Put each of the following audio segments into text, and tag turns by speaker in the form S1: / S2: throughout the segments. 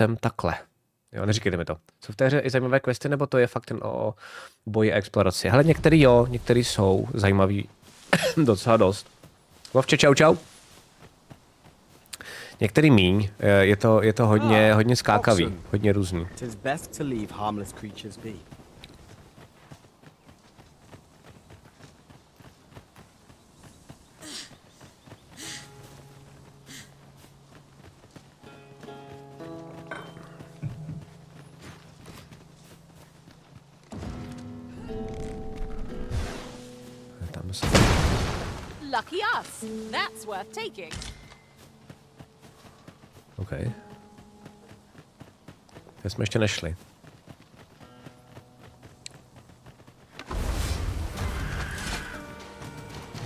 S1: Jsem takhle. Jo, neříkejte mi to. Jsou v té hře i zajímavé questy, nebo to je fakt jen o boji a exploraci? Hele, některý jo, některý jsou zajímavý docela dost. Vovče, čau, čau. Některý míň, je to hodně skákavý, hodně různý.
S2: Lucky us. That's worth taking.
S1: OK. Teď jsme ještě nešli.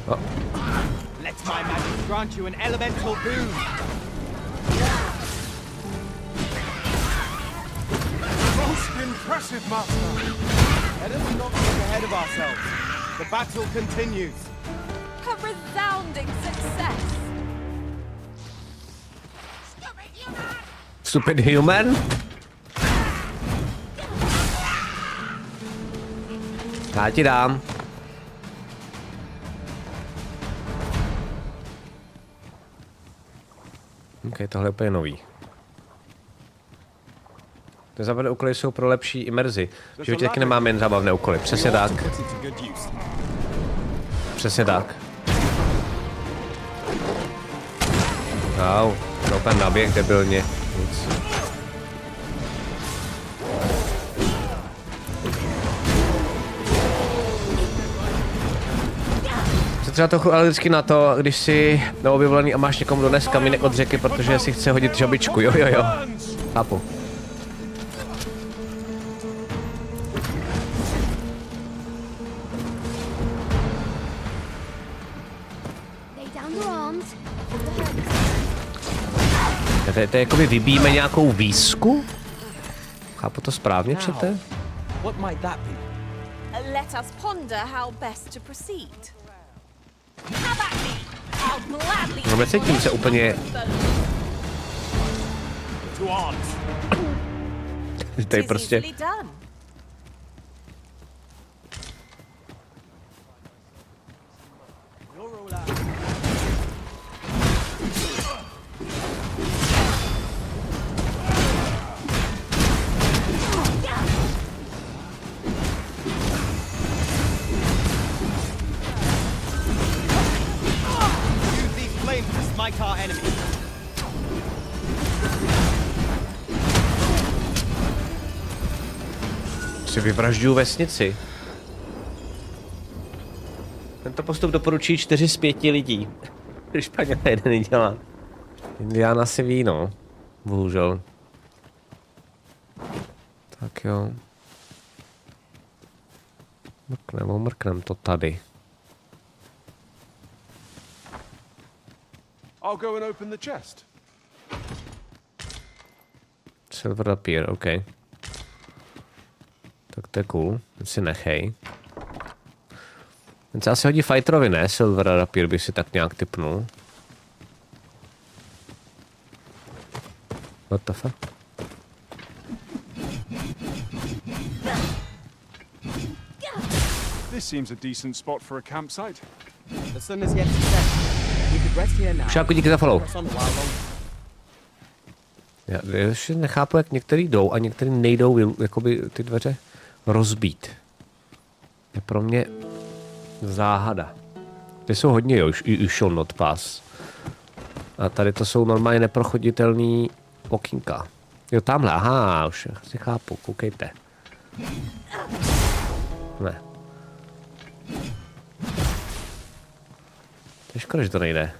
S1: Oh.
S3: Let my magic grant you an elemental boon.
S4: Most impressive, master.
S3: Let us not get ahead of ourselves. The battle continues.
S2: A resounding success.
S1: Stupid human? Já ti dám. OK, tohle je úplně nový. Ty zábavné úkoly jsou pro lepší imerzi. V životě taky nemáme jen zábavné úkoly. Přesně tak. Přesně tak. Wow, to ten naběh debilně. Nic. Se třeba trochu alergický na to, když jsi neobjevolený a máš někomu dones kamínek od řeky, protože si chce hodit žabičku. Jo. Chápu. To jakoby vybíjíme nějakou výzku? Chápu to správně, čete?
S3: What might that be?
S2: Let us ponder how best to proceed. Have at me. I'll gladly.
S1: No, necítím se úplně. Tady prostě. Si vyvražďuju vesnici. Tento postup doporučí 4 z 5 lidí. Špatně jeden nedělá. Indián asi ví, no. Bohužel. Tak jo. Mrknem to tady.
S4: I'll go and open the chest.
S1: Silver Rapier, OK. Tak to je cool, ten si nechej. Ten se asi hodí fighterovi, ne? Silver Rapier by si tak nějak tipnul. What the fuck?
S4: This seems a decent spot for a campsite.
S3: The sun is yet to set. We could rest here now.
S1: Šáku, díky za follow. Já ještě nechápu, jak některý jdou a některý nejdou jakoby ty dveře rozbít. Je pro mě záhada. Ty jsou hodně you shall not pass. A tady to jsou normálně neprochoditelný okýnka. Jo, tamhle, aha, už si chápu, koukejte. Ne. To je škoda, že to nejde.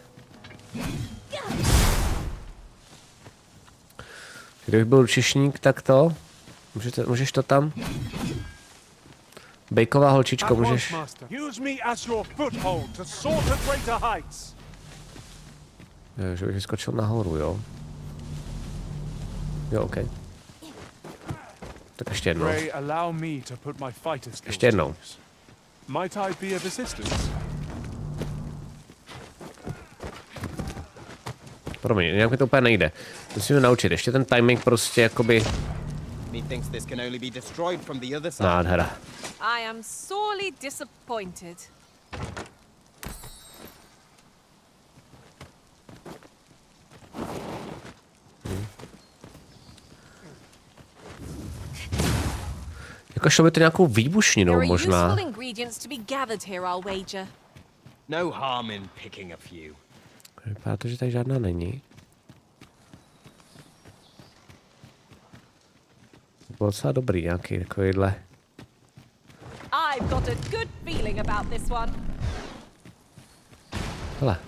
S1: Kdybych byl lučišník, tak to. Můžeš to tam? Bejková holčičko, můžeš. Jo, že bych vyskočil nahoru, jo. Jo, OK. Tak ještě jednou. Ještě jednou. Promiň, nějak mi to úplně nejde. Musíme naučit, ještě ten timing prostě jakoby
S3: Methinks this can only be destroyed from the other side.
S1: nádhera.
S2: I am sorely disappointed.
S1: Jako šlo by to nějakou výbušninou
S2: There are
S1: možná.
S2: useful ingredients to be gathered here, I'll wager.
S3: No harm in picking a few.
S1: Vypadá to, že tady žádná není. Bylo docela dobrý nějaký takovýhle.
S2: I've got a good feeling about this one.
S1: Hele.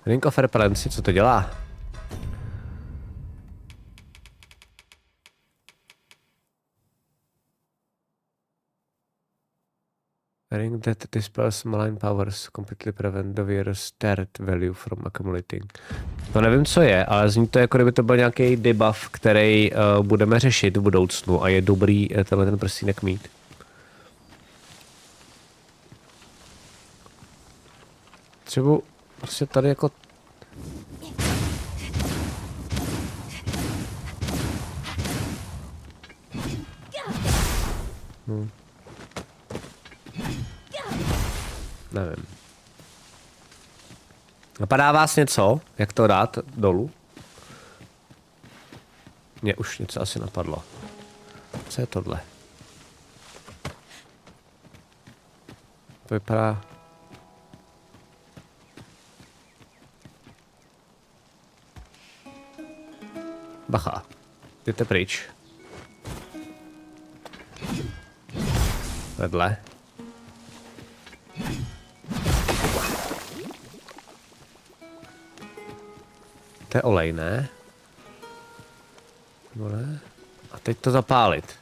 S1: Ring of Repellency, co to dělá? Ring that dispels malign powers completely prevent the wearer's threat value from accumulating. To nevím, co je, ale zní to, jako kdyby to byl nějaký debuff, který budeme řešit v budoucnu a je dobrý tenhle ten prstínek mít. Třeba prostě tady jako... Nevím. Napadá vás něco? Jak to dát dolů? Mně už něco asi napadlo. Co je tohle? To vypadá... Bacha. Jděte pryč. Vedle. To je olej, ne? Nebo ne? A teď to zapálit.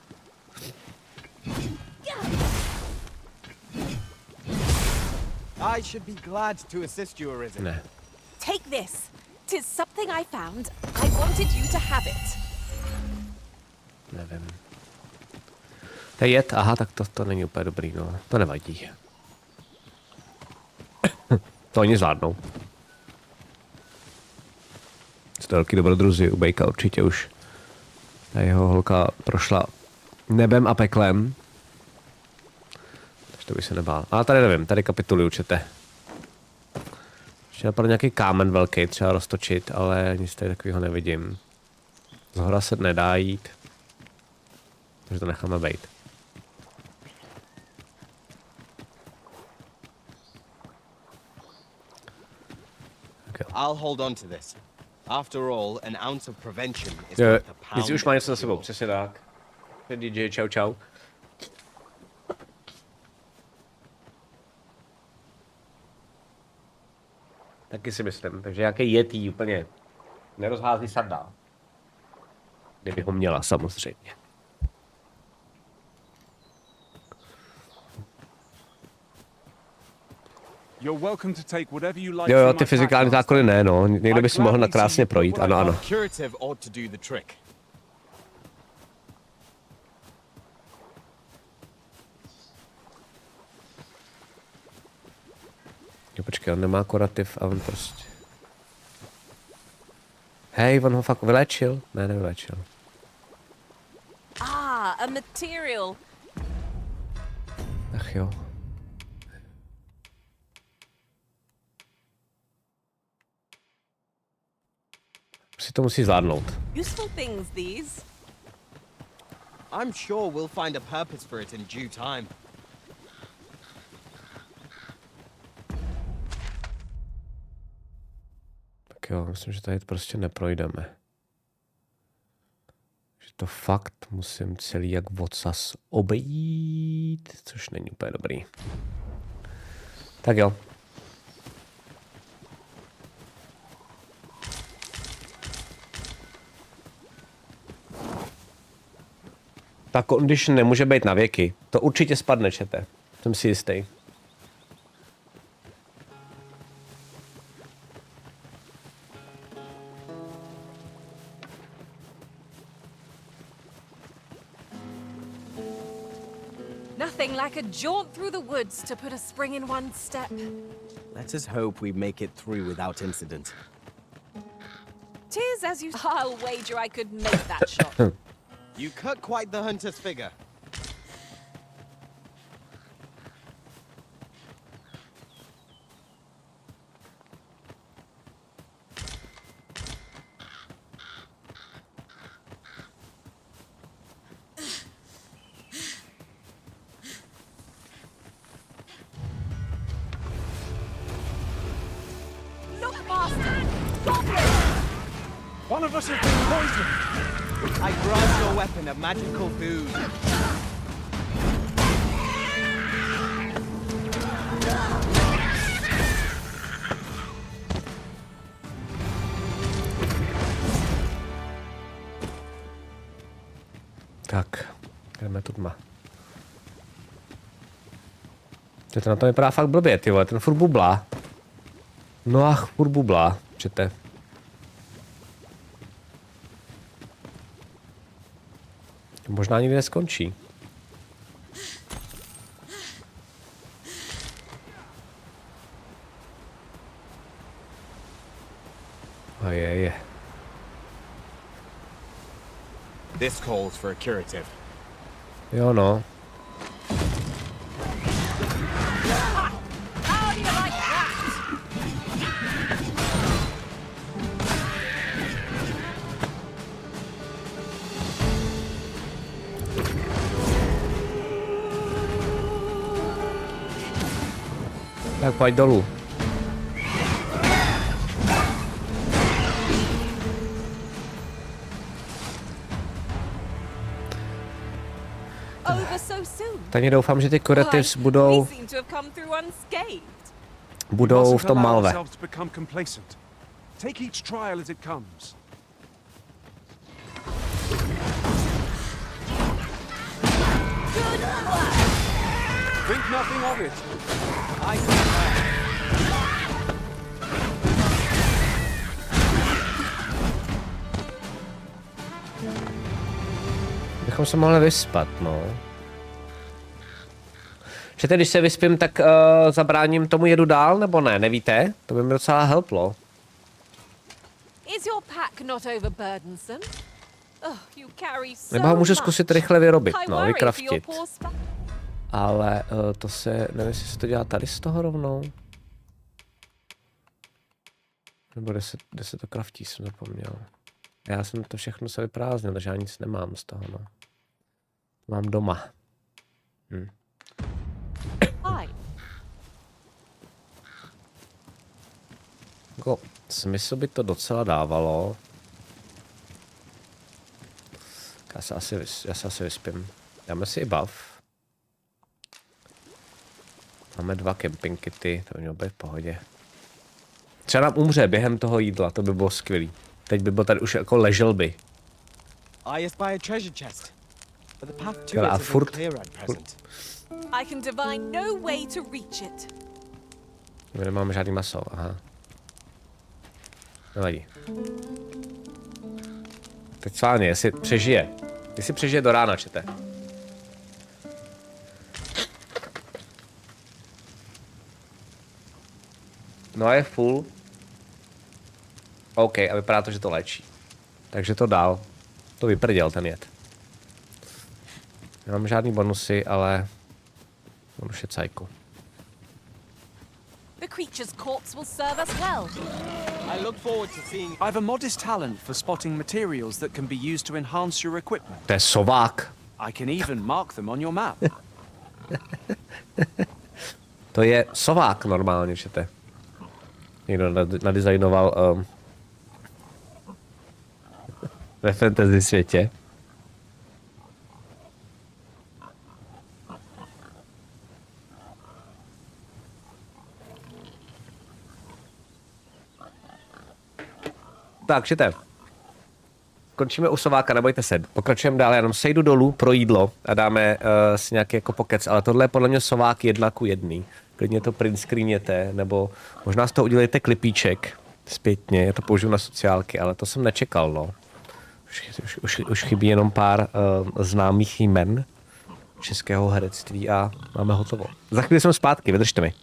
S3: I should be glad to assist you, Arisen.
S1: Ne.
S2: Take this. 'Tis something I found. I wanted you to have it.
S1: Nevím. To je jed, aha, tak to není úplně dobrý, no. To nevadí. To oni zvládnou. Jsou to velký dobrodruzi, u Bejka určitě už. Ta jeho holka prošla nebem a peklem. Takže to by se nebál. Ale tady nevím, tady kapituluju, čete. Ještě napadl nějaký kámen velký, třeba roztočit, ale nic tady takového nevidím. Zhora se nedá jít. Takže to necháme bejt.
S3: I'll hold on to this. After all, an ounce of prevention is
S1: Jo,
S3: worth a pound.
S1: nic už má něco za
S3: of
S1: sebou,
S3: cure.
S1: přesně tak. DJ, čau čau. Taky si myslím, takže nějaký jetý úplně nerozhází sandál. Kdyby ho měla, samozřejmě.
S4: You're welcome to take whatever you like
S1: Jo,
S4: from
S1: jo,
S4: my
S1: ty fyzikální
S4: pack,
S1: zákony ne, no. Někdo by si mohl na krásně projít, ano, ano.
S3: Curative ought to do the trick.
S1: Jo, počkej, on nemá kurativ a on prostě... Hej, on ho fakt vylečil? Ne, nevylečil.
S2: Ah, a material.
S1: Ach jo. Si to musí zvládnout.
S2: Useful things, these.
S3: I'm sure we'll find a purpose for it in due time.
S1: Tak jo, myslím, že tady prostě neprojdeme. Že to fakt musím celý jak odsaz obejít, což není úplně dobrý. Tak jo. Ta condition nemůže být na věky. To určitě spadne, čete. Jsem si jistý.
S2: Nothing like a jaunt through the woods to put a spring in one's step.
S3: Let us hope we make it through without incident.
S2: 'Tis as you... I'll wager I could make that shot.
S3: You cut quite the hunter's figure.
S2: Look, Master!
S4: One of us has been poisoned.
S3: I grant your weapon a magical food.
S1: Tak, jdeme tu tma. To na to vypadá fakt blbě, ty vole, ten furt bublá. No ach, furt bublá, čete. Možná nikdy neskončí. A je.
S3: This calls for a curative.
S1: Jo no.
S2: How do you like that?
S1: Tak pojď dolů.
S2: Over so soon.
S1: Takže doufám, že ty curatives budou
S2: We seem to have come through unscathed.
S1: budou v tom malve.
S4: Take each trial as it comes.
S2: Good work.
S4: Think nothing of it.
S3: I swear.
S1: Bychom se mohli vyspat, no. Že když se vyspím, tak zabráním tomu jedu dál, nebo ne? Nevíte? To by mi docela helplo.
S2: Is your pack not overburdensome? Oh, you carry so
S1: Nebo ho můžu
S2: much.
S1: zkusit rychle vyrobit,
S2: I
S1: no,
S2: worry for your
S1: vykraftit.
S2: poor
S1: Ale to se, nevím, jestli se to dělá tady z toho rovnou. Nebo kde se to kraftí, jsem zapomněl. Já jsem to všechno se vyprázdnil, takže já nic nemám z toho, no. Mám doma.
S2: Hi.
S1: Jako, smysl by to docela dávalo. Já se asi vyspím. Dáme si i buff. Máme 2 camping kity, to by mělo být v pohodě. Třeba nám umře během toho jídla, to by bylo skvělý. Teď by byl tady už jako ležel by.
S3: I espy a treasure chest. But the path to
S1: Jo,
S3: it
S1: a
S3: isn't
S1: furt-
S3: clear at present.
S2: I can divine no way to reach it.
S1: My nemáme žádný maso, aha. Nevadí. Teď sválně, jestli přežije. Jestli přežije do rána, čete. No a je full. OK, a vypadá to, že to léčí. Takže to dál. To vyprděl ten jed. Nemám žádný bonusy, ale mám už je cajku.
S2: The creature's corpse will serve us well.
S3: I look forward to seeing.
S4: I have a modest talent for spotting materials that can be used to enhance your equipment.
S1: To je sovák.
S4: I can even mark them on your map.
S1: To je sovák normálně, čete. Někdo nadizajnoval ve fantasy světě. Tak, čete. Končíme u sováka, nebojte se. Pokračujeme dál, jenom sejdu dolů pro jídlo a dáme si nějaký jako pokec, ale tohle je podle mě sovák 1:1. Klidně to print screeněte, nebo možná z toho udělejte klipíček zpětně, já to použiju na sociálky, ale to jsem nečekal, no. Už chybí jenom pár známých jmen. českého herectví a máme hotovo. Za chvíli jsem zpátky, vydržte mi.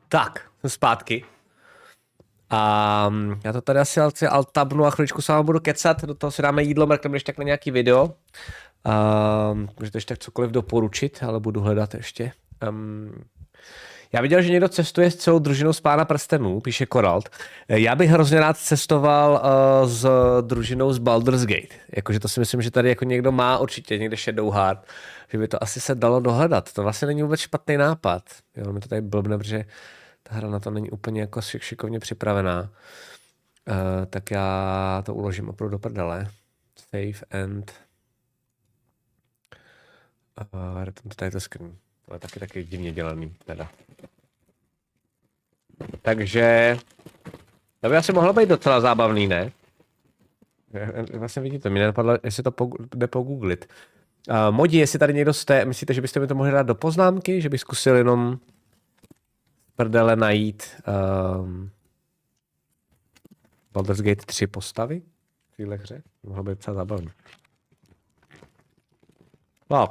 S1: Tak, jsem zpátky. A já to tady asi altabnu a chviličku s vámi budu kecat, do toho si dáme jídlo, mrkneme když tak na nějaký video. Můžete ještě tak cokoliv doporučit, ale budu hledat ještě. Já viděl, že někdo cestuje s celou družinou z Pána prstenů, píše Koralt. Já bych hrozně rád cestoval s družinou z Baldur's Gate. Jakože to si myslím, že tady jako někdo má určitě, někde Shadowheart, že by to asi se dalo dohledat. To vlastně není vůbec špatný nápad. Jo, mi to tady blbne, protože ta hra na to není úplně jako šikovně připravená. Tak já to uložím opravdu do prdele. Save and... tady to screen. To je taky divně dělaný, teda. Takže... To by asi mohlo být docela zábavný, ne? Vlastně vidíte, mě nenapadlo, jestli to jde pogooglit. Modi, jestli tady někdo jste, myslíte, že byste mi to mohli dát do poznámky? Že bych zkusil jenom prdele najít Baldur's Gate 3 postavy v téhle hře? Mohlo být docela zábavný. Wow.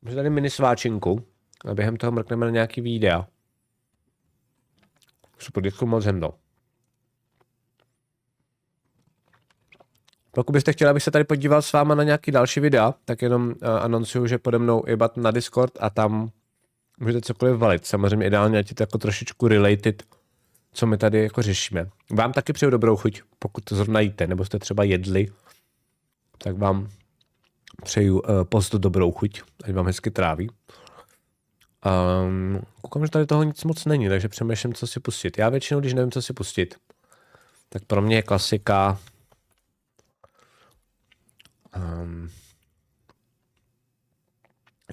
S1: Můžu tady mini sváčinku a během toho mrkneme na nějaký videa. Super, děkuji moc, Hendo. Pokud byste chtěli, abych se tady podíval s váma na nějaký další videa, tak jenom anoncuju, že pode mnou jebat na Discord a tam můžete cokoliv valit. Samozřejmě ideálně, ať je to jako trošičku related, co my tady jako řešíme. Vám taky přeju dobrou chuť, pokud to zrovna jíte, nebo jste třeba jedli, tak vám přeju post dobrou chuť, ať vám hezky tráví. Koukám, že tady toho nic moc není, takže přemýšlím, co si pustit. Já většinou, když nevím, co si pustit, tak pro mě je klasika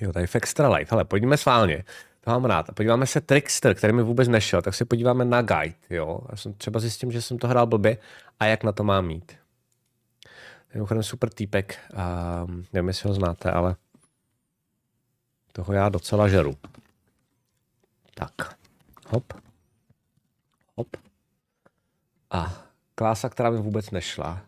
S1: jo, tady v Extra Life. Hele, pojďme sválně. To mám rád. Podíváme se Trickster, který mi vůbec nešel, tak se podíváme na guide, jo. Já jsem třeba zjistím, že jsem to hrál blbě a jak na to mám mít. Mimochodem super týpek, nevím, jestli ho znáte, ale toho já docela žeru. Tak, hop, hop. A klása, která mi vůbec nešla.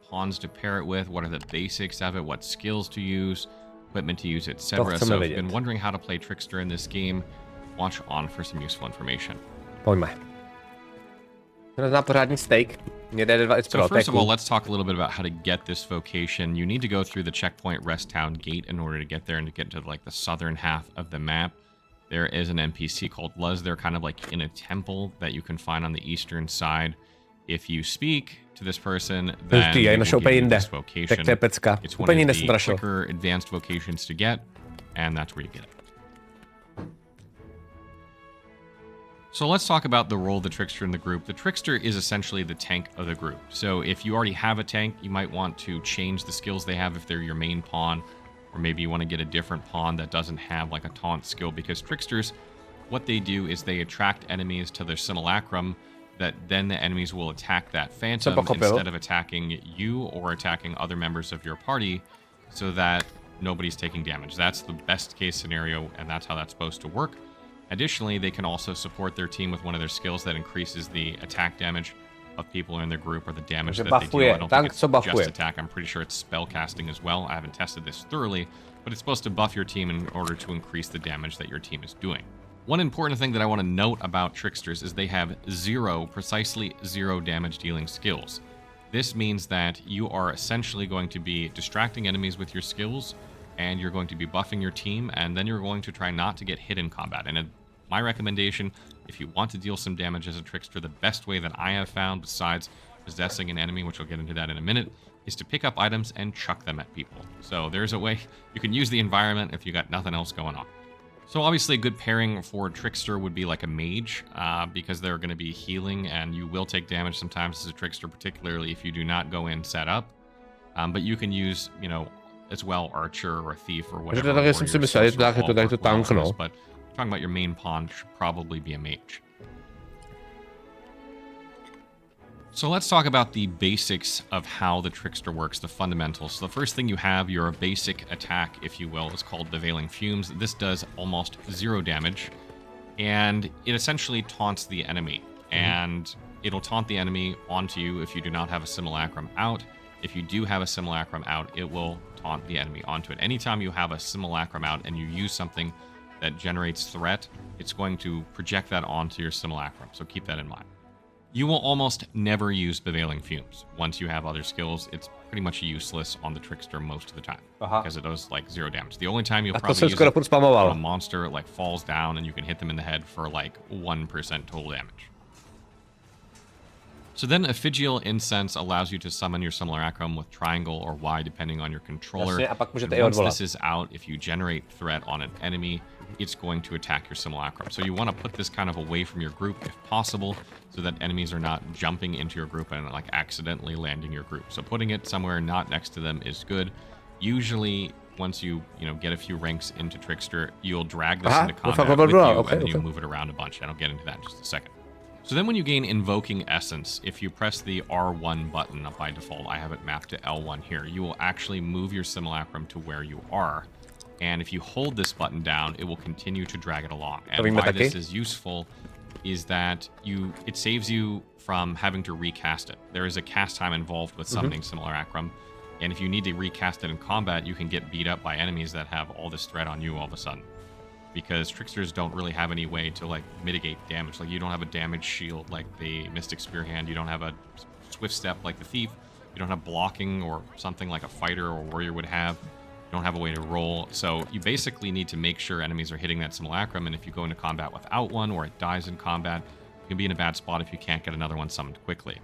S5: pawns to pair it with, what are the basics of it, what skills to use, equipment to use, etc.
S1: chceme
S5: So if you've
S1: vědět.
S5: been wondering how to play Trickster in this game, watch on for some useful information.
S1: Pojďme. To nezná pořádný steak. Mě jde 2
S5: So first of all, let's talk a little bit about how to get this vocation. You need to go through the checkpoint Rest Town gate in order to get there and to get to like the southern half of the map. There is an NPC called Luz. They're kind of like in a temple that you can find on the eastern side. If you speak to this person, then
S1: já
S5: they
S1: našel
S5: will
S1: úplně
S5: give you
S1: jinde.
S5: this
S1: Tak
S5: vocation.
S1: to je pecka.
S5: It's one
S1: Úplně
S5: of
S1: jinde
S5: the
S1: jsem to našel.
S5: quicker advanced vocations to get, and that's where you get it. So let's talk about the role of the Trickster in the group. The Trickster is essentially the tank of the group. So if you already have a tank, you might want to change the skills they have if they're your main pawn, or maybe you want to get a different pawn that doesn't have like a taunt skill, because Tricksters, what they do is they attract enemies to their simulacrum, that then the enemies will attack that phantom instead of attacking you or attacking other members of your party, so that nobody's taking damage. That's the best case scenario, and that's how that's supposed to work. Additionally, they can also support their team with one of their skills that increases the attack damage of people in their group, or the damage that they deal. I don't think it's just attack. I'm pretty sure it's spell casting as well. I haven't tested this thoroughly, but it's supposed to buff your team in order to increase the damage that your team is doing. One important thing that I want to note about Tricksters is they have precisely zero damage dealing skills. This means that you are essentially going to be distracting enemies with your skills, and you're going to be buffing your team, and then you're going to try not to get hit in combat. And my recommendation, if you want to deal some damage as a Trickster, the best way that I have found, besides possessing an enemy, which I'll get into that in a minute, is to pick up items and chuck them at people. So there's a way you can use the environment if you got nothing else going on. So obviously a good pairing for Trickster would be like a mage, because they're going to be healing, and you will take damage sometimes as a Trickster, particularly if you do not go in set up. But you can use, as well, archer or thief or whatever.
S1: Takže jsem si myslel, že to tank, no.
S5: But talking about your main pawn should probably be a mage. So let's talk about the basics of how the Trickster works, the fundamentals. So the first thing you have, your basic attack, if you will, is called the Veiling Fumes. This does almost zero damage, and it essentially taunts the enemy. And it'll taunt the enemy onto you if you do not have a simulacrum out. If you do have a simulacrum out, it will taunt the enemy onto it. Anytime you have a simulacrum out and you use something that generates threat, it's going to project that onto your simulacrum. So keep that in mind. You will almost never use Bewailing Fumes. Once you have other skills, it's pretty much useless on the Trickster most of the time, because it does like zero damage. The only time you'll probably use it when a monster like falls down and you can hit them in the head for like 1% total damage. So then Ephegeal Incense allows you to summon your Simulacrum with triangle or Y depending on your controller. And once this is out, if you generate threat on an enemy, it's going to attack your Simulacrum. So you want to put this kind of away from your group if possible, so that enemies are not jumping into your group and like accidentally landing your group. So putting it somewhere not next to them is good. Usually once you get a few ranks into Trickster, you'll drag this into combat with you, and then you move it around a bunch, and I'll get into that in just a second. So then when you gain Invoking Essence, if you press the R1 button by default, I have it mapped to L1 here, you will actually move your Simulacrum to where you are. And if you hold this button down, it will continue to drag it along. And why this is useful is that it saves you from having to recast it. There is a cast time involved with summoning Simulacrum. And if you need to recast it in combat, you can get beat up by enemies that have all this threat on you all of a sudden. Because Tricksters don't really have any way to like mitigate damage. Like you don't have a damage shield like the Mystic Spearhand. You don't have a Swift Step like the Thief. You don't have blocking or something like a fighter or warrior would have. You don't have a way to roll. So you basically need to make sure enemies are hitting that Simulacrum. And if you go into combat without one, or it dies in combat, you can be in a bad spot if you can't get another one summoned quickly.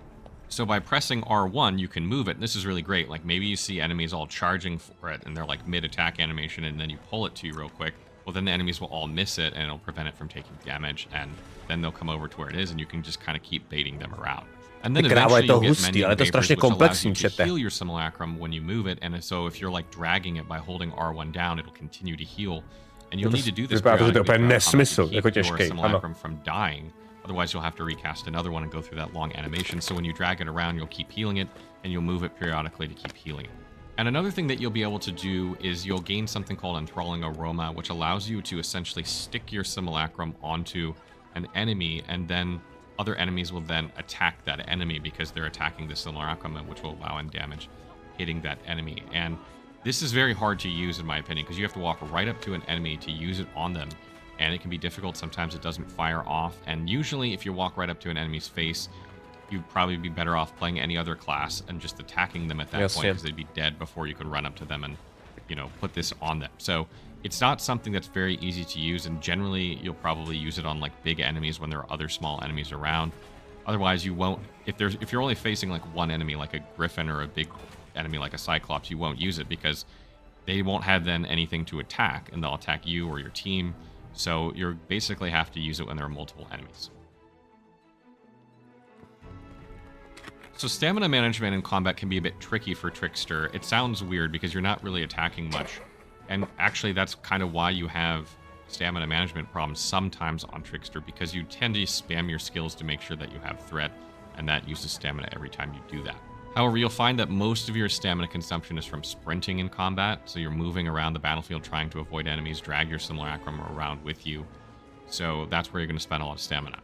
S5: So by pressing R1, you can move it. And this is really great. Like maybe you see enemies all charging for it and they're like mid-attack animation, and then you pull it to you real quick. Well, then the enemies will all miss it, and it'll prevent it from taking damage, and then they'll come over to where it is, and you can just kind of keep baiting them around. And then eventually you get mending vapors, which allows you to heal your Simulacrum when you move it, and so if you're like dragging it by holding R1 down, it'll continue to heal. And you'll need to do this periodically to keep your Simulacrum from dying. Otherwise, you'll have to recast another one and go through that long animation. So when you drag it around, you'll keep healing it, and you'll move it periodically to keep healing it. And another thing that you'll be able to do is you'll gain something called Enthralling Aroma, which allows you to essentially stick your Simulacrum onto an enemy and then other enemies will then attack that enemy because they're attacking the simulacrum, which will allow in damage hitting that enemy. And this is very hard to use, in my opinion, because you have to walk right up to an enemy to use it on them, and it can be difficult. Sometimes it doesn't fire off, and usually if you walk right up to an enemy's face, you'd probably be better off playing any other class and just attacking them at that point, because they'd be dead before you could run up to them and, you know, put this on them. So it's not something that's very easy to use, and generally you'll probably use it on like big enemies when there are other small enemies around. Otherwise, you won't. If you're only facing like one enemy, like a griffin, or a big enemy like a cyclops, you won't use it because they won't have then anything to attack, and they'll attack you or your team. So you basically have to use it when there are multiple enemies. So stamina management in combat can be a bit tricky for Trickster. It sounds weird because you're not really attacking much. And actually, that's kind of why you have stamina management problems sometimes on Trickster, because you tend to spam your skills to make sure that you have threat, and that uses stamina every time you do that. However, you'll find that most of your stamina consumption is from sprinting in combat, so you're moving around the battlefield trying to avoid enemies, drag your simulacrum around with you. So that's where you're going to spend a lot of stamina.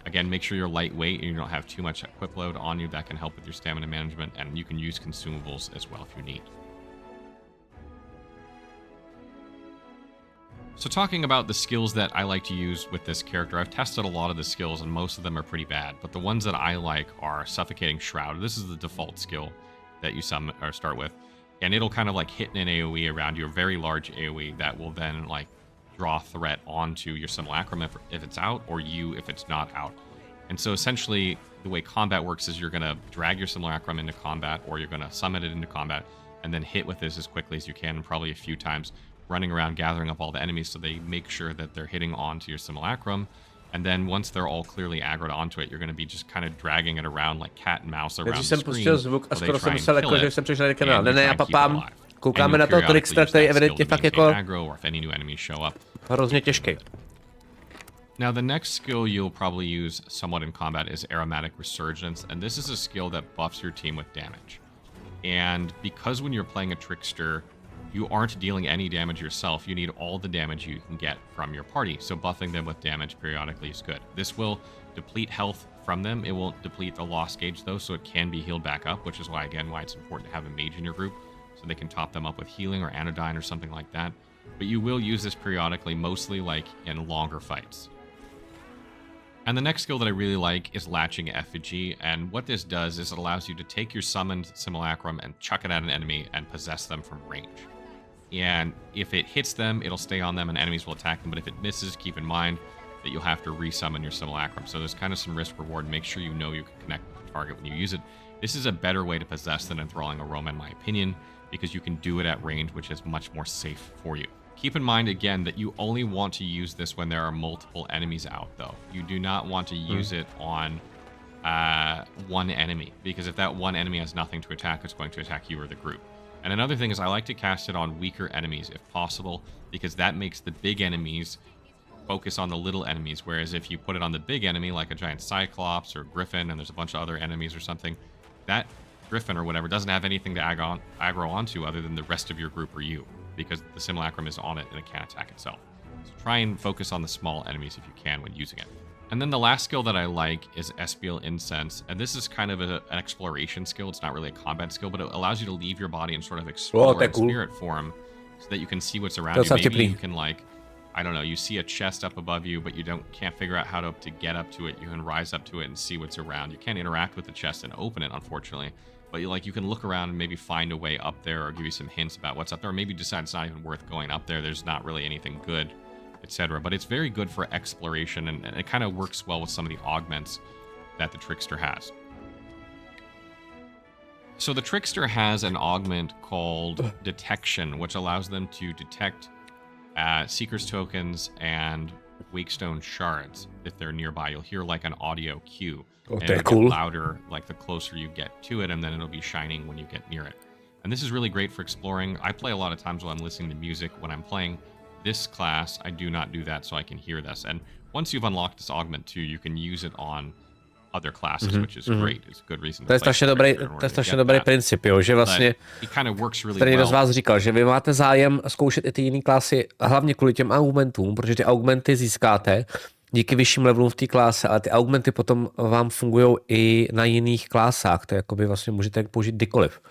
S5: Again, make sure you're lightweight and you don't have too much equip load on you. That can help with your stamina management, and you can use consumables as well if you need. So talking about the skills that I like to use with this character, I've tested a lot of the skills and most of them are pretty bad, but the ones that I like are Suffocating Shroud. This is the default skill that you start with, and it'll kind of like hit an AoE around you, a very large AoE that will then like draw threat onto your simulacrum if it's out, or you if it's not out. And so essentially the way combat works is you're going to drag your simulacrum into combat, or you're going to summon it into combat and then hit with this as quickly as you can, and probably a few times, running around gathering up all the enemies so they make sure that they're hitting onto your simulacrum. And then once they're all clearly aggroed onto it, you're going to be just kind of dragging it around like cat and mouse around the screen.
S1: Pustil zvuk a skoro jsem musel jako, že jsem přišel na kanál. Ne, já papám. Koukáme na to Trickstera, který je evidentně fakt jako hrozně těžký.
S5: Now the next skill you'll probably use somewhat in combat is Aromatic Resurgence, and this is a skill that buffs your team with damage. And because when you're playing a Trickster, you aren't dealing any damage yourself, you need all the damage you can get from your party, so buffing them with damage periodically is good. This will deplete health from them. It won't deplete the loss gauge though, so it can be healed back up, which is why it's important to have a mage in your group, so they can top them up with healing or anodyne or something like that. But you will use this periodically, mostly like in longer fights. And the next skill that I really like is Latching Effigy, and what this does is it allows you to take your summoned simulacrum and chuck it at an enemy and possess them from range. And if it hits them, it'll stay on them and enemies will attack them, but if it misses, keep in mind that you'll have to resummon your simulacrum. So there's kind of some risk reward. Make sure you know you can connect with the target when you use it. This is a better way to possess than enthralling aroma, in my opinion, because you can do it at range, which is much more safe for you. Keep in mind, again, that you only want to use this when there are multiple enemies out, though. You do not want to use it on one enemy, because if that one enemy has nothing to attack, it's going to attack you or the group. And another thing is I like to cast it on weaker enemies if possible, because that makes the big enemies focus on the little enemies, whereas if you put it on the big enemy, like a giant Cyclops or Griffin, and there's a bunch of other enemies or something, that Griffin or whatever doesn't have anything to aggro onto other than the rest of your group or you, because the simulacrum is on it and it can't attack itself. So try and focus on the small enemies if you can when using it. And then the last skill that I like is Espial Incense, and this is kind of an exploration skill. It's not really a combat skill, but it allows you to leave your body and sort of explore in spirit form so that you can see what's around you. Maybe you can, like, I don't know, you see a chest up above you, but you can't figure out how to get up to it. You can rise up to it and see what's around. You can't interact with the chest and open it, unfortunately. But you can look around and maybe find a way up there, or give you some hints about what's up there, or maybe decide it's not even worth going up there. There's not really anything good, etc. But it's very good for exploration, and it kind of works well with some of the augments that the Trickster has. So the Trickster has an augment called Detection, which allows them to detect Seeker's tokens and Wakestone shards. If they're nearby, you'll hear like an audio cue. And it'll get louder like the closer you get to it, and then it'll be shining when you get near it. And this is really great for exploring. I play a lot of times while I'm listening to music when I'm playing. This class, I do not do that, so I can hear this. And once you've unlocked this augment too, you can use it on other classes, which is great. It's a good reason to play.
S1: To je strašně dobrý princip, jo, že vlastně tady někdo z vás říkal, že vy máte zájem zkoušet i ty jiné klasy, hlavně kvůli těm augmentům, protože ty augmenty získáte díky vyšším levelům v té kláse, ale ty augmenty potom vám fungují i na jiných klásách, to jakoby vlastně můžete použít kdykoliv.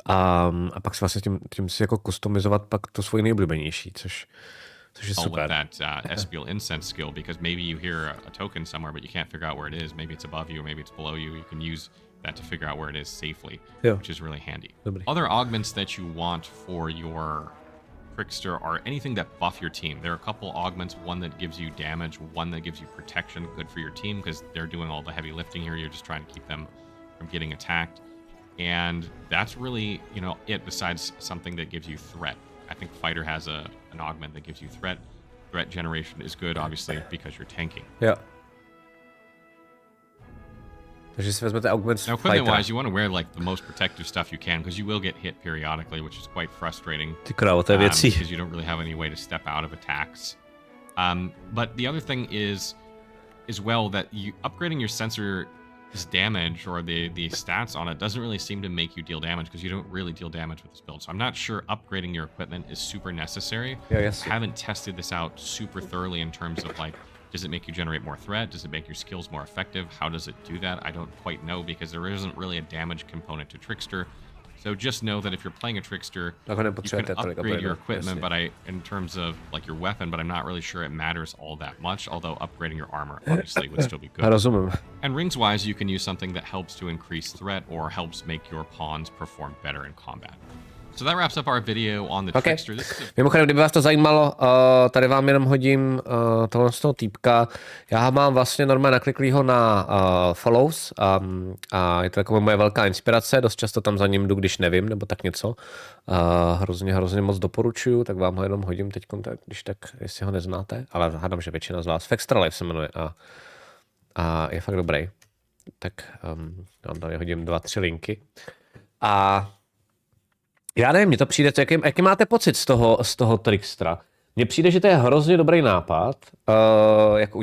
S1: A pak si vlastně tím si jako customizovat pak to svoje nejoblíbenější, což je super.
S5: With that Espial Incense skill, because maybe you hear a token somewhere, but you can't figure out where it is. Maybe it's above you, or maybe it's below you. You can use that to figure out where it is safely, which is really handy.
S1: Dobrý.
S5: Other augments that you want for your Trickster are anything that buff your team. There are a couple augments, one that gives you damage, one that gives you protection, good for your team because they're doing all the heavy lifting here. You're just trying to keep them from getting attacked. And that's really, it, besides something that gives you threat. I think Fighter has an augment that gives you threat. Threat generation is good, obviously, because you're tanking.
S1: Jo. Takže si vezmete augment
S5: Now, equipment-wise, you want to wear like the most protective stuff you can, because you will get hit periodically, which is quite frustrating.
S1: Ty krávo, to je věcí.
S5: Because you don't really have any way to step out of attacks. But the other thing is as well that upgrading your sensor's damage or the stats on it doesn't really seem to make you deal damage because you don't really deal damage with this build. So I'm not sure upgrading your equipment is super necessary.
S1: Yeah, yes.
S5: I haven't tested this out super thoroughly in terms of like, does it make you generate more threat? Does it make your skills more effective? How does it do that? I don't quite know because there isn't really a damage component to Trickster. So just know that if you're playing a Trickster, you can upgrade your equipment, but in terms of like your weapon, but I'm not really sure it matters all that much, although upgrading your armor obviously would still be good.
S1: Rozumím.
S5: And rings-wise, you can use something that helps to increase threat or helps make your pawns perform better in combat. So that wraps up our video on the Trickster.
S1: Mimochodem, kdyby vás to zajímalo, tady vám jenom hodím tohle z toho týpka. Já mám vlastně normálně nakliklýho na follows a je to jako moje velká inspirace. Dost často tam za ním jdu, když nevím, nebo tak něco. Hrozně moc doporučuju, tak vám ho jenom hodím teď, když tak, jestli ho neznáte. Ale hádám, že většina z vás. Extra Life se jmenuje a je fakt dobrý. Tak vám tady hodím 2-3 linky. A já nevím, mně to přijde, jaký máte pocit z toho Trickstera? Mně přijde, že to je hrozně dobrý nápad, jak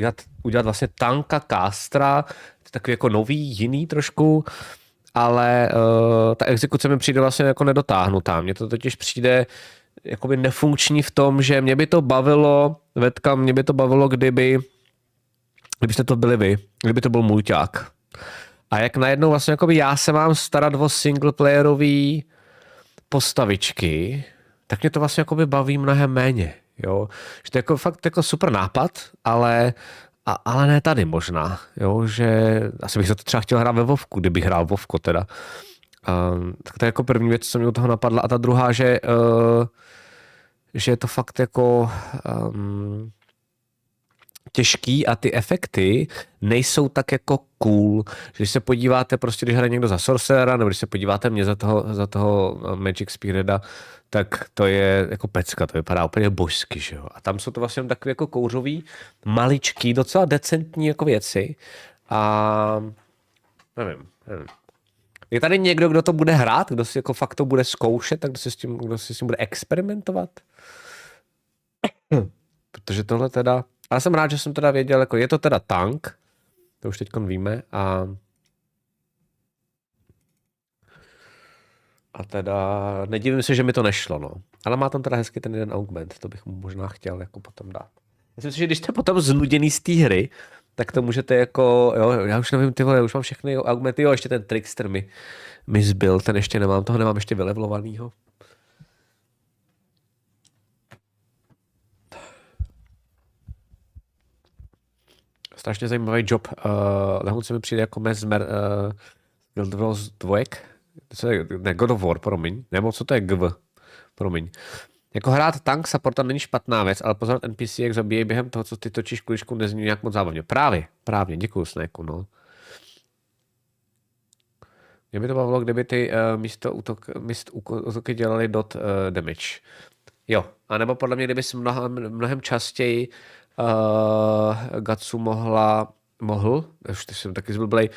S1: udělat vlastně tanka, kástra, takový jako nový, jiný trošku, ale ta exekuce mi přijde vlastně jako nedotáhnutá. Mně to totiž přijde jakoby nefunkční v tom, že mě by to bavilo, Vedka, mě by to bavilo, kdybyste to byli vy, kdyby to byl mulťák. A jak najednou vlastně jakoby já se mám starat o singleplayerový postavičky, tak mě to vlastně jakoby baví mnohem méně. Jo? Že to je jako fakt jako super nápad, ale ne tady možná. Jo? Že asi bych se to třeba chtěl hrát ve Vovku, kdybych hrál Vovko teda. Tak to je jako první věc, co mě u toho napadla. A ta druhá, že je to fakt jako těžký a ty efekty nejsou tak jako cool. Když se podíváte prostě, když hraje někdo za Sorcerera, nebo když se podíváte mě za toho Magic Spirita, tak to je jako pecka, to vypadá úplně božsky, že jo. A tam jsou to vlastně takový jako kouřový, maličký, docela decentní jako věci. A nevím. Je tady někdo, kdo to bude hrát, kdo si jako fakt to bude zkoušet, tak kdo si s tím bude experimentovat? Protože tohle teda... Ale jsem rád, že jsem teda věděl, jako je to teda tank, to už teďkon víme, a teda nedivím se, že mi to nešlo, no. Ale má tam teda hezky ten jeden augment, to bych mu možná chtěl jako potom dát. Myslím si, že když jste potom znuděný z té hry, tak to můžete jako, jo, já už nevím, ty vole, už mám všechny augmenty, jo, ještě ten Trickster mi zbyl, ten ještě nemám, toho nemám ještě vylevlovanýho. Strašně zajímavý job. Lehonce mi přijde jako mezmer Guild Wars 2. Ne, God of War, promiň. Nebo co to je GV? Promiň. Jako hrát tank supporta není špatná věc, ale pozor NPC, jak zabíjejí během toho, co ty točíš kuličku, nezní nějak moc zábavně. Právě, děkuju Snajku, no. Mě by to bavilo, kdyby ty místo útoky dělali dot damage. Jo, anebo podle mě, kdyby jsi mnohem častěji Gatsu mohl, už jsem taky zblblej,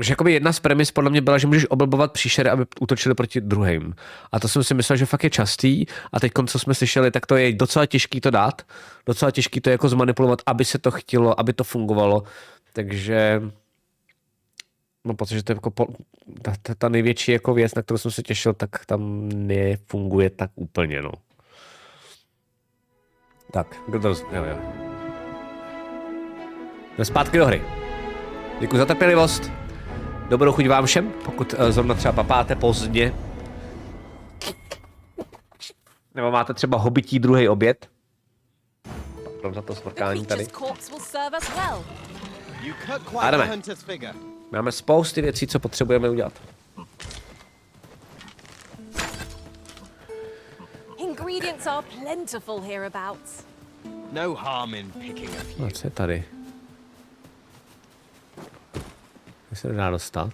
S1: že jakoby jedna z premis podle mě byla, že můžeš oblbovat příšery, aby útočili proti druhým. A to jsem si myslel, že fakt je častý a teď, co jsme slyšeli, tak to je docela těžký to dát, docela těžký to jako zmanipulovat, aby se to chtělo, aby to fungovalo, takže no pocit, že to je jako ta největší jako věc, na kterou jsem se těšil, tak tam nefunguje tak úplně, no. Tak, kdo to jo. Jdeme zpátky do hry. Děkuji za trpělivost. Dobrou chuť vám všem, pokud zrovna třeba papáte pozdě. Nebo máte třeba hobití druhý oběd. Pardon za to smrkání tady. A jdeme. Máme spousty věcí, co potřebujeme udělat.
S2: Ingredients are plentiful hereabouts.
S3: No harm in picking a few.
S1: No, co je tady? Kde se nedá dostat?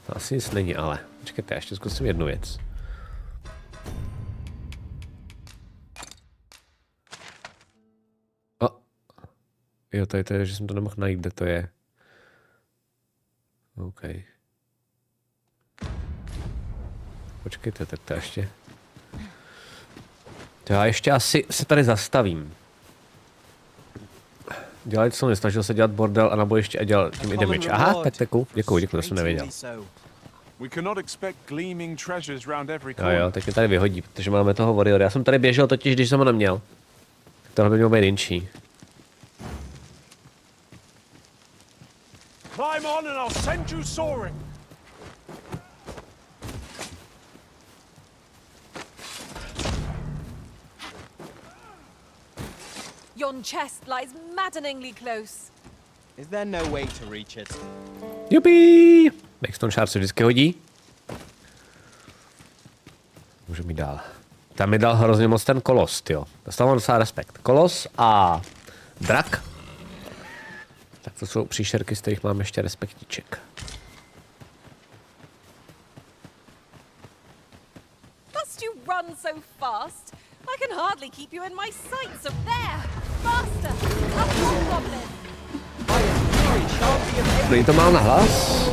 S1: To asi nic není, ale. Počkejte, já ještě zkusím jednu věc. O. Jo, to je, že jsem to nemohl najít, kde to je. OK. Počkejte, tak to ještě... Já ještě asi se tady zastavím. Dělali co mě, snažil se dělat bordel a na bojiště a dělal tím i damage. Aha, tak děkuji, to jsem nevěděl. Jo, teď mě tady vyhodí, protože máme toho warriora. Já jsem tady běžel totiž, když jsem ho neměl. Tohle by mělo být jinčí.
S4: Climb on and I'll send you soaring.
S2: Yon chest lies maddeningly close.
S3: Is there no way to reach it?
S1: Jupi! Backstone Shard se vždycky hodí. Můžeme jít dál. Tam mi dal hrozně moc ten kolos, jo. Dostal mám docela respekt. Kolos a drak. Tak to jsou příšerky, z kterých mám ještě respektíček.
S2: Must you run so fast? I can hardly keep you in my sight, so there! Faster! Come on, goblin!
S1: Dobrý, to mám na hlas?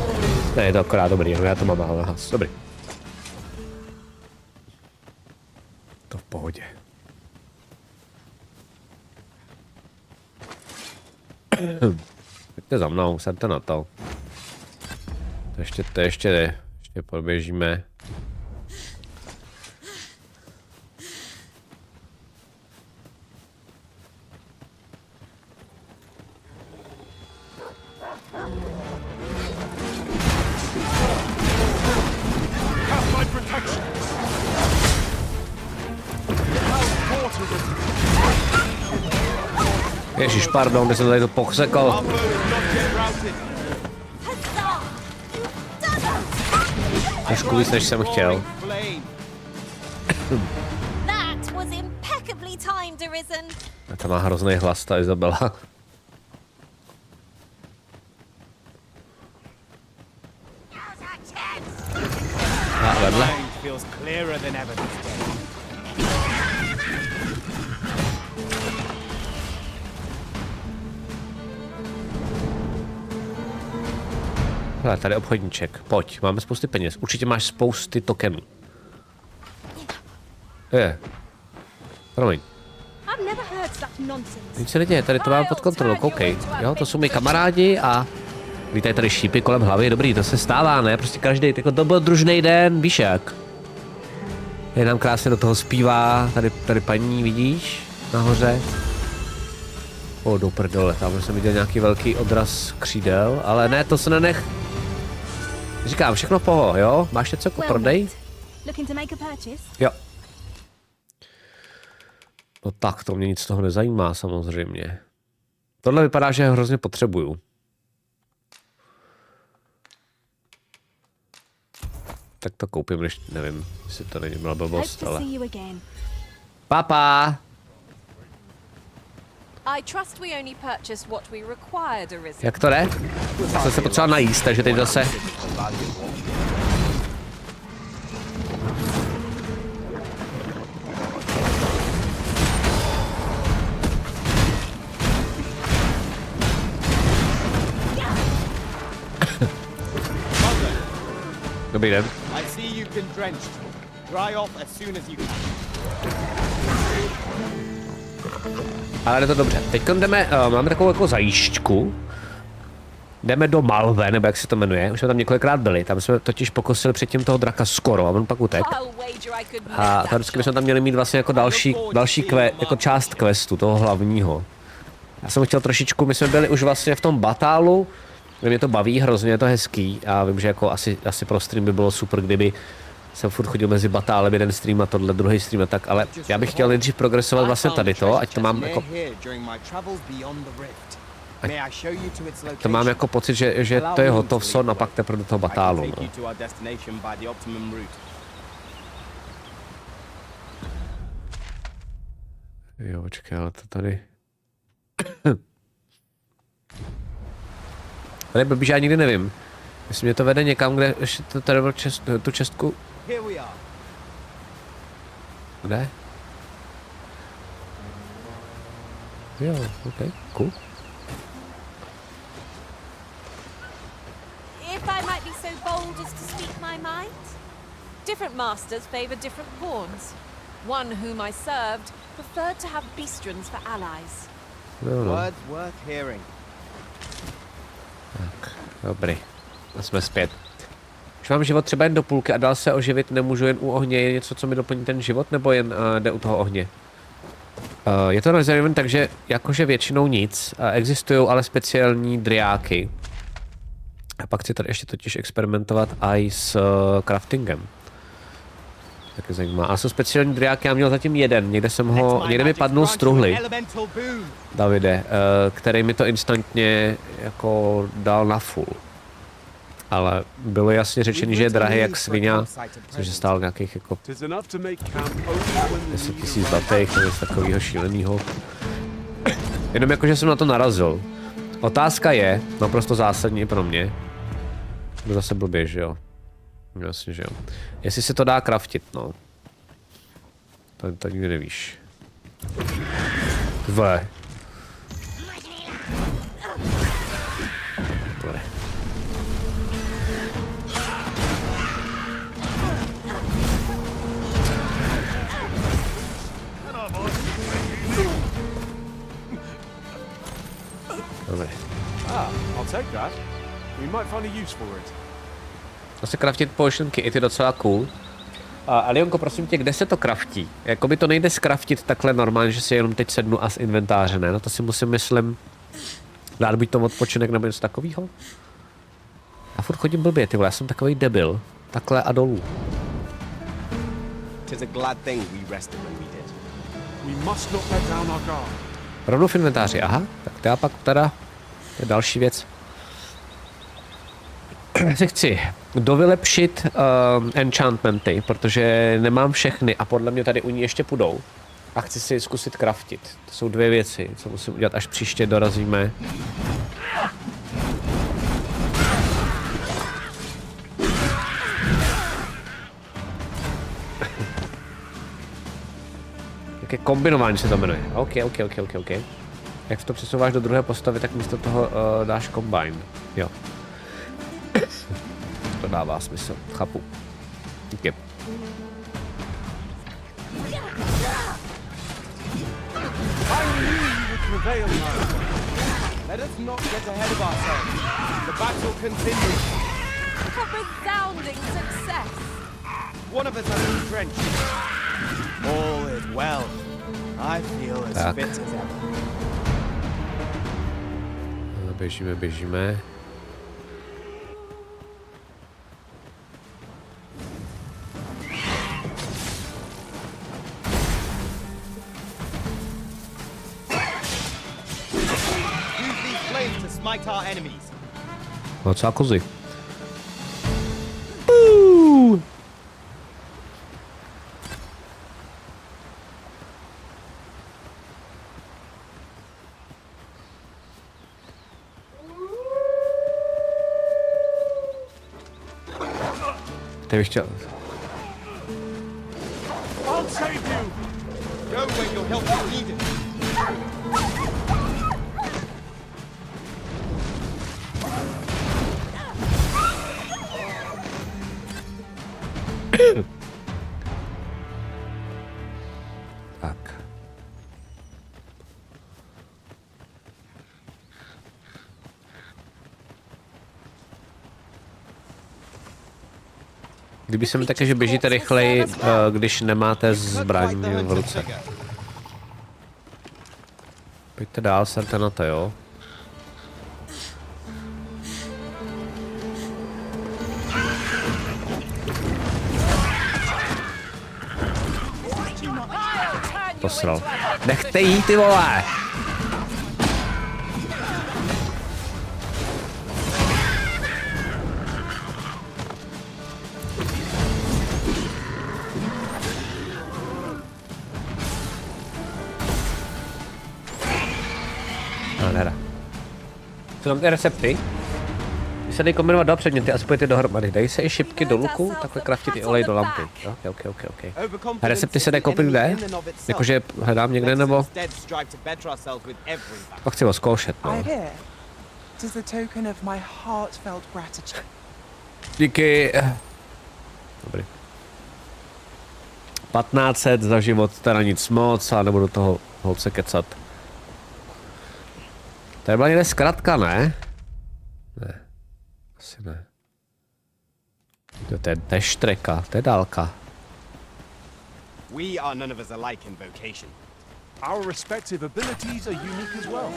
S1: Ne, je to akorát dobrý, já to mám na hlas. Dobrý. To v pohodě. Pojďte za mnou, sedte na to. To ještě poběžíme. Ježiš, pardon, když jsem tady to pochsekal. Trošku víc, než jsem chtěl. A ta má hrozný hlas, ta Izabela. A vedle. Hele, tady obchodníček. Pojď, máme spousty peněz. Určitě máš spousty tokenů. Promiň. Nic se neděje, tady to mám pod kontrolou, koukej. Jo, to jsou mý kamarádi a... Vítají tady šípy kolem hlavy, dobrý, to se stává, ne? Prostě každý, jako dobrodružný den, víš jak. Je nám krásně do toho zpívá, tady paní, vidíš? Nahoře. O, do prdele, tam jsem viděl nějaký velký odraz křídel, ale ne, to se nenech. Říkám, všechno poho, jo? Máš něco jako prodej? Jo. No tak, to mě nic z toho nezajímá samozřejmě. Tohle vypadá, že hrozně potřebuju. Tak to koupím, než nevím, jestli to není byla blbost, ale... Papa! Jak to jde? Jsem se potřeboval najíst, takže teď zase... Dobrý den. Ale je to dobře. Teď jdeme, máme takovou jako zajížďku. jdeme do Malve, nebo jak se to jmenuje, už jsme tam několikrát byli, tam jsme totiž pokusili předtím toho draka skoro a on pak utek. A vždycky bychom tam měli mít vlastně jako další jako část questu, toho hlavního. Já jsem chtěl trošičku, my jsme byli už vlastně v tom batálu, mě to baví, hrozně je to hezký a vím, že jako asi pro stream by bylo super, kdyby jsem furt chodil mezi batálem, jeden stream a tohle, druhý stream a tak, ale já bych chtěl nejdřív progresovat vlastně tady to, ať to mám jako... To mám jako pocit, že to je hotov son a pak teprve do toho batálu. No. Jo, počkej, ale to tady... Tady blbý, že já nikdy nevím. Jestli mě to vede někam, kde ještě to tady byl tu čestku... Kde? Jo, ok, cool.
S2: If I might be so bold as to speak my mind, different masters favor different pawns. One whom I served preferred to have beastrons for allies.
S1: No.
S3: Words worth hearing.
S1: Tak, dobrý. A jsme zpět. Už mám život třeba jen do půlky a dál se oživit nemůžu jen u ohně, je něco, co mi doplní ten život, nebo jen jde u toho ohně? Je to rozdělené, takže jakože většinou nic. Existují ale speciální driáky. A pak chci tady ještě totiž experimentovat i s craftingem. Taky zajímá. A jsou speciální driáky, já měl zatím jeden, někde mi padnul z truhly. Davide, který mi to instantně jako dal na full. Ale bylo jasně řečený, že je drahý jak svině, což stál nějakých jako 10 000 zlatých, nebo něco takového šílenýho. Jenom jako, že jsem na to narazil. Otázka je, naprosto zásadní pro mě, to zase blbě, že jo? Jasně, že jo. Jestli se to dá craftit, no. To nikdy nevíš. Dve. Dobre. Dobre.
S4: I'll take that. We might find a use for it.
S1: Zase craftit potion kit je docela cool. Alionko, prosím tě, kde se to craftí? Jakoby to nejde scraftit takhle normálně, že si jenom teď sednu a z inventáře, ne? No to si musím, myslím, dát buď to odpočinek nebo něco takového. A furt chodím blbě, ty vole, já jsem takový debil. Takhle a dolů. Rovnou v inventáři, aha. Tak to já pak teda, to je další věc. Já si chci dovylepšit enchantmenty, protože nemám všechny a podle mě tady u ní ještě půjdou. A chci si zkusit craftit. To jsou dvě věci, co musím udělat, až příště dorazíme. Jaké kombinování se to jmenuje. OK. Jak to přesouváš do druhé postavy, tak místo toho dáš combine. Jo. To dává smysl, chápu. Yep.
S3: Let us not get ahead of ourselves. The battle continues.
S2: A resounding success.
S3: One of us has been drenched. All is well. I feel as fit as ever.
S1: Běžíme.
S3: Smite our enemies.
S1: No co kozy? Teď bych chtěl.
S3: I'll save you. Go where your help is needed.
S1: Tak. Líbí se mi také, že běžíte rychleji, když nemáte zbraň v ruce. Pojďte dál, serte na to, jo. Posral. Nechte jí, ty vole! Nádhera. Co nám ty recepty? Když se dají kombinovat dva předměty a spojit je dohromady. Dají se i šipky do luku, takhle kraftit i olej do lampy. Ok. A recepty se dají koupit kde? Jakože hledám někde nebo? To chci ho zkoušet, no. Díky. Dobrý. 1500 za život, teda nic moc, ale nebudu toho holce kecat. Tady byla někde zkratka, ne? Ne. Asi ne. To je štreka, to je dálka.
S3: We are none of us alike in vocation.
S4: Our respective abilities are unique as well.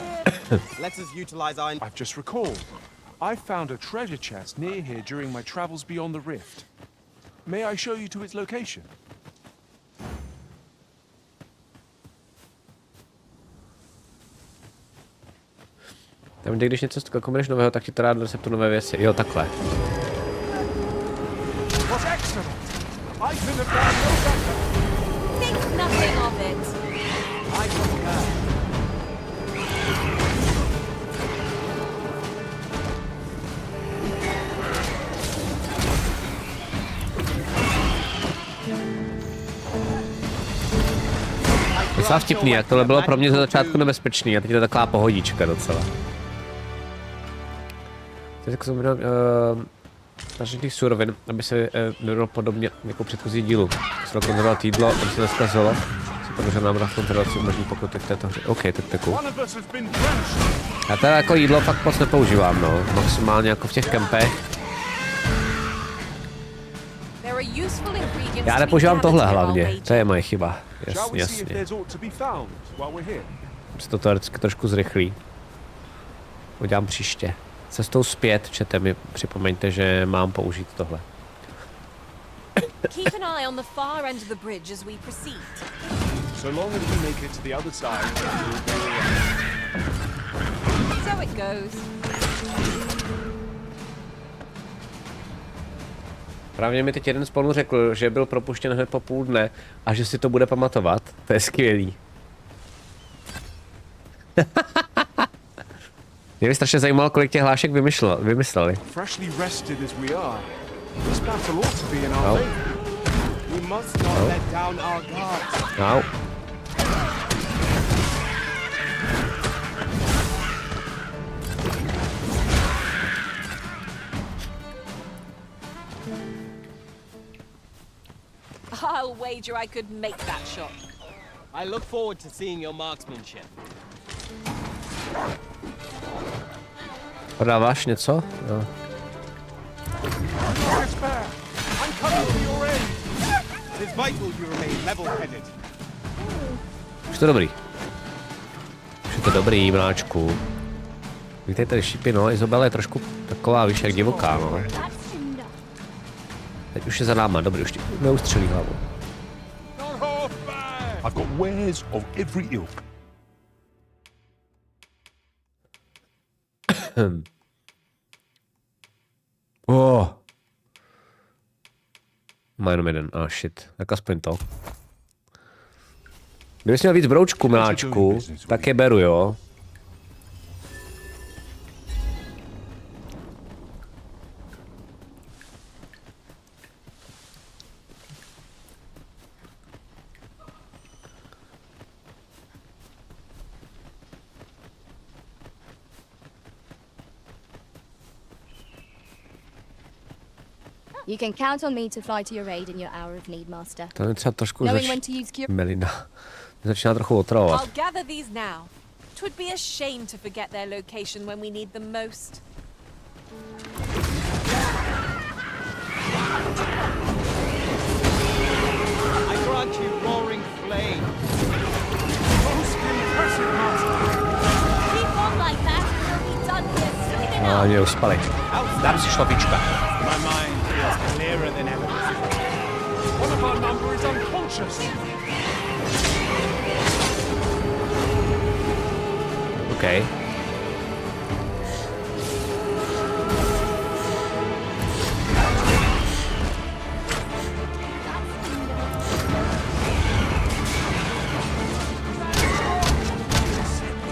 S3: Let us utilize our...
S4: I've just recalled. I found a treasure chest near here during my travels beyond the rift. May I show you to its location?
S1: Tam když něco kombinuješ nového, tak ti to dá do receptu nové věci. Jo, takhle.
S2: Think nothing of it.
S1: Docela vtipný, jak tohle bylo pro mě za začátku nebezpečný a teď je to taková pohodička docela. Teď jsem vydal těch surovin, aby se vydal podobně jako předchozí dílu. Jsem kontroloval jídlo, aby se neskazilo. Si protože nám na kontrolaci umožní pokrotek této hře. OK, tak teku. Já teda jako jídlo fakt moc nepoužívám, no. Maximálně jako v těch kempech. Já nepoužívám tohle hlavně, to je moje chyba. Jasně. Se to teoreticky trošku zrychlí. Udělám příště. Cestou zpět, čete mi, připomeňte, že mám použít tohle.
S2: Keep an eye on the far end of the bridge as we proceed.
S4: So long as we make it to the other side.
S2: So it goes.
S1: Právě mi teď jeden spolu řekl, že byl propuštěn hned po půl dne a že si to bude pamatovat. To je skvělý. Mě by strašně zajímalo, kolik těch hlášek vymysleli.
S4: Freshly rested as we are. This battle ought to be in our favor.
S3: We must not let down our guards.
S1: No.
S2: I'll wager I could make that shot.
S3: I look forward to seeing your marksmanship.
S1: Podáváš něco? No. Už to dobrý. Už je to dobrý, mláčku. Víte, tady šípy, no, Izabela je trošku taková, víš, jak divoká, no. Teď už je za náma, dobrý, už ti neustřelí hlavu.
S6: I've got wares of every ilk. Má jenom jeden, shit, tak aspoň to. Kdybys měl víc broučku, miláčku, tak je beru, jo.
S7: You can count on me to fly to your aid in your hour of need, master.
S1: To je třeba trošku Melina. Začíná trochu otravovat.
S2: I'll gather these now. Twould be a shame to forget their location when we need them most.
S3: Aren't you roaring flame?
S4: Most impressive, Master.
S2: Keep on like that and we'll be done here soon enough.
S1: A mě uspali. Dám si šlapička.
S3: My mind feels clearer than ever.
S4: One of our number is unconscious.
S1: OK.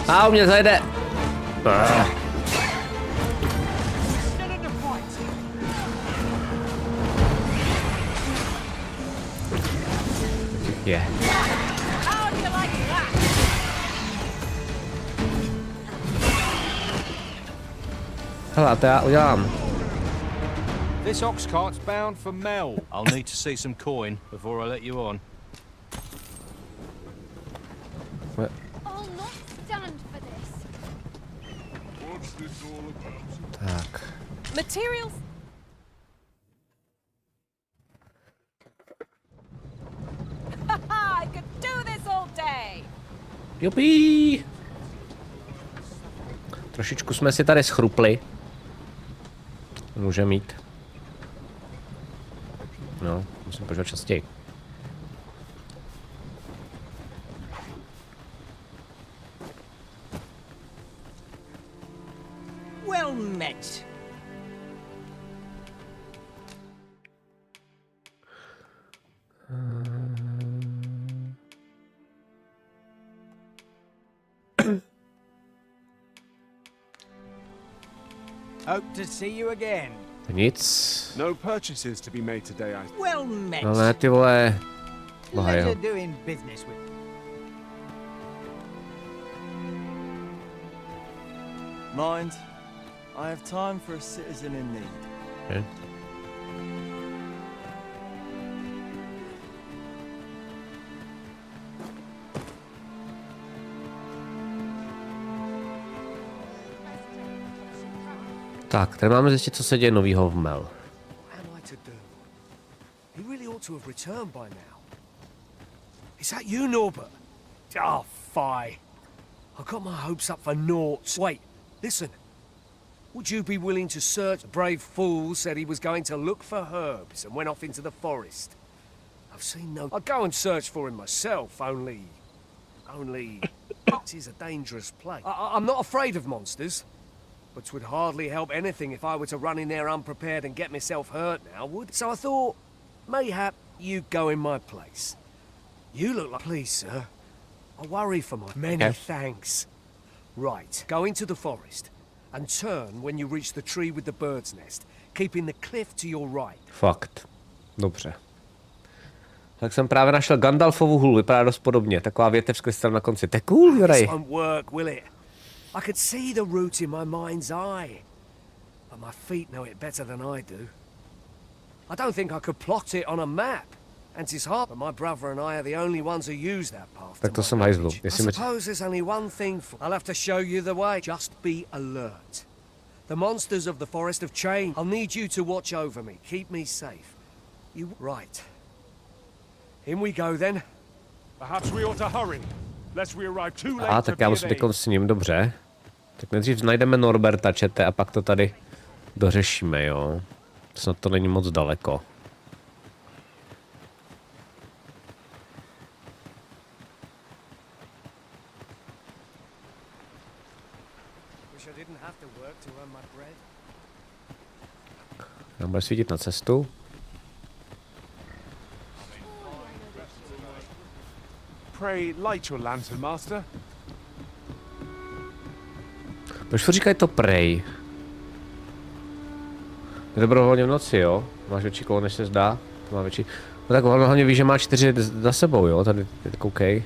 S1: A u mě zajde. Je.
S2: How do you like that?
S1: Hele, a to já udělám.
S3: This ox cart's bound for Mel. I'll need to see some coin before I let you on.
S7: I'll not stand for this.
S1: Tak.
S2: Materials. I could do this all day.
S1: Jupí! Trošičku jsme si tady schrupli. Může mít. No, musím požívat častěji.
S3: Well met. Hope to see you again.
S1: Nic.
S4: No purchases to be made today, I...
S3: Well met.
S1: No ne, ty vole.
S3: Pleasure
S1: Bohajo.
S3: doing business with. Mind, I have time for a citizen in need.
S1: Okay. Tak, tady máme zjistit, co se děje novýho v Mel.
S8: What am I to do? He really ought to have returned by now. Is that you, Norbert? Oh, fie. I got my hopes up for naught. Wait, listen. Would you be willing to search? The brave fool said he was going to look for herbs and went off into the forest. I've seen no... I'd go and search for him myself, only... It is a dangerous place. I'm not afraid of monsters. But 'twould hardly help anything if I were to run in there unprepared and get myself hurt now, would? So I thought, mayhap you'd go in my place. You look like... Please, sir. I worry for my... Many thanks. Right, go into the forest and turn when you reach the tree with the bird's nest, keeping the cliff to your right.
S1: Fakt. Dobře. Tak jsem právě našel Gandalfovu hůl, vypadá dost podobně. Taková větev s kristalem na konci. To je cool, Juraj.
S8: This won't work, will it? I could see the root in my mind's eye, but my feet know it better than I do. I don't think I could plot it on a map, and 'tis hard, but my brother and I are the only ones who use that path.
S1: Tak to jsem hajzlu.
S8: I suppose there's only one thing for... I'll have to show you the way. Just be alert. The monsters of the forest have changed. I'll need you to watch over me, keep me safe. You... Right. In we go then.
S4: Perhaps we ought to hurry, lest we arrive too late.
S1: A tak já musím teď s ním, dobře. Tak nejdřív najdeme Norberta, čete, a pak to tady dořešíme, jo. Snad to není moc daleko. Nám bude svítit na cestu.
S4: Pray light your lantern, master.
S1: Proč říkají to prej? Je dobrovolně v noci, jo? Máš větší kolo, než se zdá? To má větší... No tak on hlavně ví, že má 4 za sebou, jo? Tady, koukej.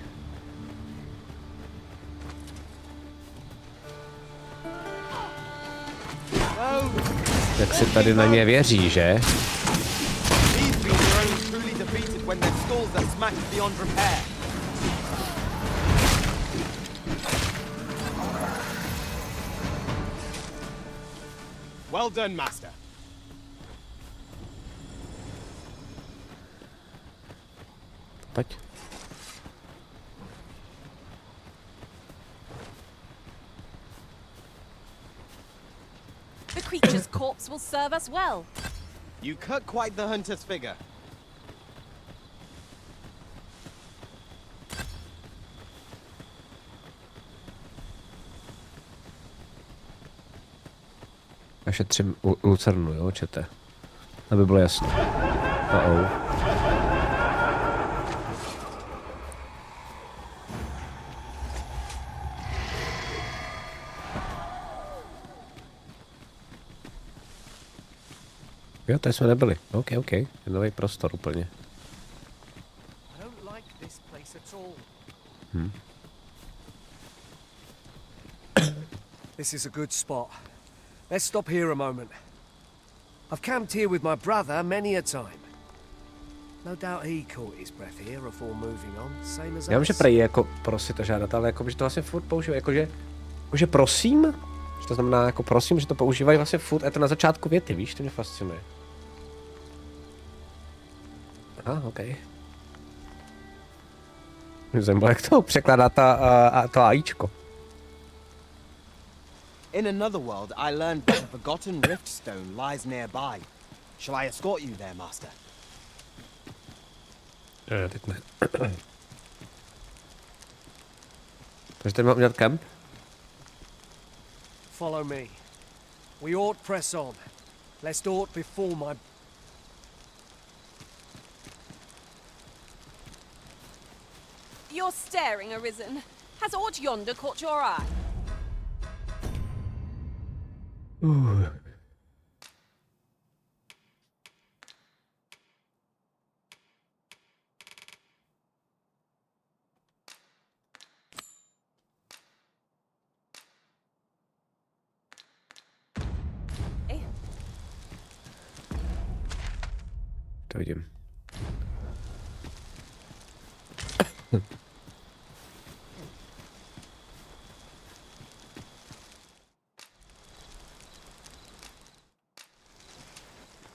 S1: Tak si tady na ně věří, že?
S3: Well done, master.
S1: pojď.
S2: The creature's corpse will serve us well.
S3: You cut quite the hunter's figure.
S1: Já šetřím lucernu, jo, čete. Aby bylo jasno. Jo, tady jsme nebyli. OK. Je nový prostor úplně.
S8: This is a good spot. Let's stop here a moment. I've camped here with my brother many a time. No doubt he caught his breath here before moving on, same as us.
S1: Já vím, že prej jako prosit a žádat, ale jako, že to vlastně furt používají, jakože prosím, že to znamená jako prosím, že to používají vlastně furt, a to na začátku věty, víš, to mě fascinuje. OK. Mě zajímalo, jak to překládá to AIčko.
S3: In another world, I learned that a forgotten rift stone lies nearby. Shall I escort you there, master?
S1: Teď ne. Takže tady mám udělat kemp?
S8: Follow me. We ought press on, lest aught befall my...
S2: You're staring, Arisen. Has aught yonder caught your eye?
S1: To vidím.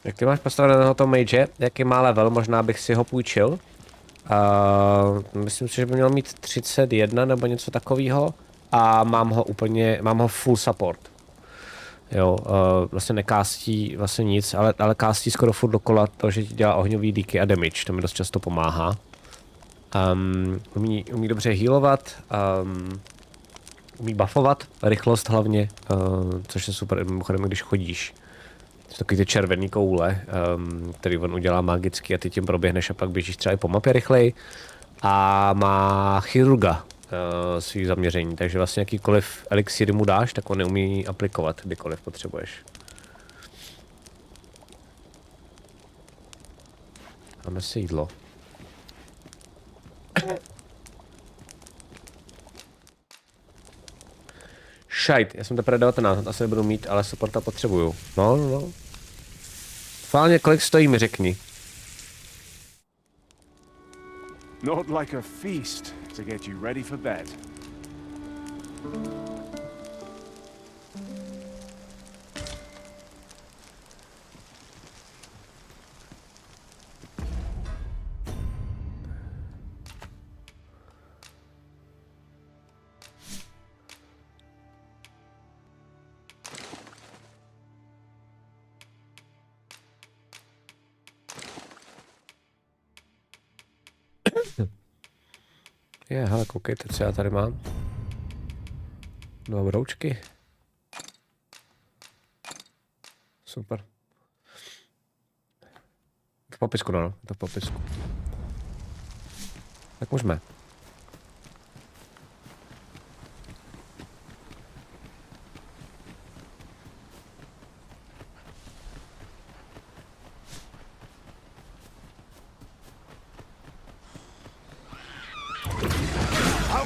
S1: Jak ty máš postaveného toho mage, jaký má level, možná bych si ho půjčil. Myslím si, že by měl mít 31 nebo něco takového. A mám ho full support. Jo, vlastně nekástí vlastně nic, ale kástí skoro furt dokola to, že ti dělá ohňový díky a damage, to mi dost často pomáhá. Umí dobře healovat, umí buffovat, rychlost hlavně, což je super, mimochodem, když chodíš. Jsou takový ty červený koule, který on udělá magicky a ty tím proběhneš a pak běžíš třeba i po mapě rychleji. A má chirurga svý zaměření, takže vlastně jakýkoliv elixíry mu dáš, tak on neumí aplikovat, kdykoliv potřebuješ. Máme si jídlo. Šajt, já jsem teprve 19, asi nebudu mít, ale supporta potřebuju. No. Fálně, kolik stojí, mi řekni.
S4: Not like a feast to get you ready for bed.
S1: Hele, koukejte, co já tady mám. Dva broučky. Super. V popisku, no, to v popisku. Tak můžeme.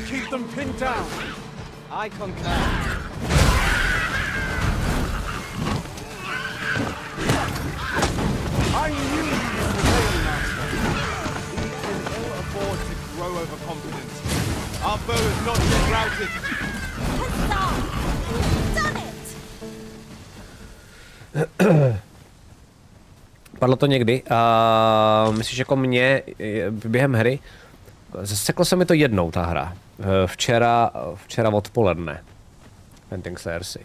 S4: Keep them pinned down.
S3: I concur.
S4: I knew you would prevail, Master.
S3: We can ill afford to grow overconfident. Our foe is not yet routed.
S2: Huzzah! Done it!
S1: Padlo to někdy. Myslíš jako mě během hry? Zaseklo se mi to jednou, ta hra. Včera odpoledne. Venting Cersei.